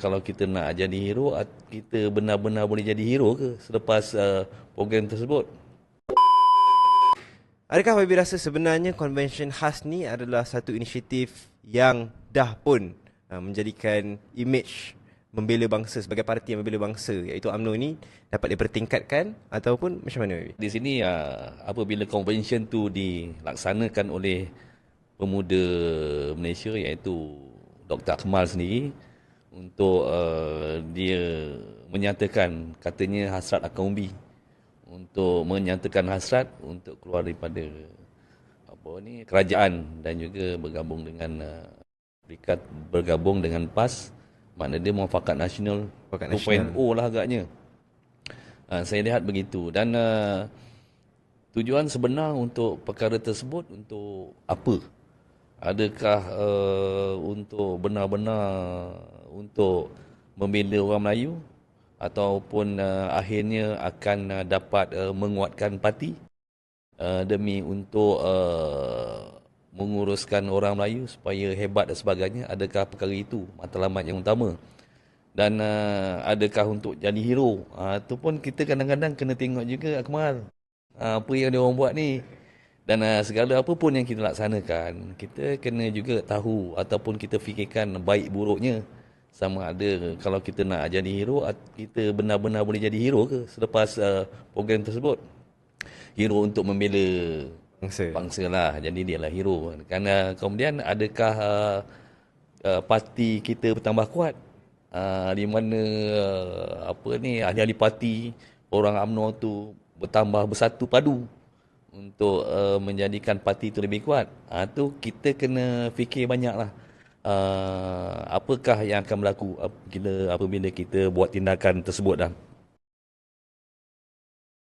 kalau kita nak jadi hero, kita benar-benar boleh jadi hero ke selepas program tersebut? Adakah Fabi rasa sebenarnya convention khas ni adalah satu inisiatif yang dah pun menjadikan image membela bangsa sebagai parti yang membela bangsa iaitu UMNO ni dapat dipertingkatkan ataupun macam mana Fabi? Di sini apabila convention tu dilaksanakan oleh pemuda Malaysia iaitu Dr. Akmal sendiri untuk dia menyatakan katanya hasrat akan undi untuk menyatakan hasrat untuk keluar daripada kerajaan dan juga bergabung dengan PAS, maknanya dia Muafakat Nasional 2.0 lah agaknya. Saya lihat begitu dan tujuan sebenar untuk perkara tersebut untuk apa? Adakah untuk benar-benar untuk membela orang Melayu ataupun akhirnya akan dapat menguatkan parti demi untuk menguruskan orang Melayu supaya hebat dan sebagainya? Adakah perkara itu matlamat yang utama? Dan adakah untuk jadi hero? Itu pun kita kadang-kadang kena tengok juga, Akmal, apa yang dia orang buat ni. Dan segala apa pun yang kita laksanakan, kita kena juga tahu ataupun kita fikirkan baik buruknya. Sama ada kalau kita nak jadi hero, kita benar-benar boleh jadi hero ke selepas program tersebut? Hero untuk membela bangsa lah, jadi dia lah hero. Kerana kemudian adakah parti kita bertambah kuat? Di mana ahli-ahli parti orang UMNO tu bertambah bersatu padu untuk menjadikan parti itu lebih kuat. Tu kita kena fikir banyak lah. Apakah yang akan berlaku apabila kita buat tindakan tersebut dah.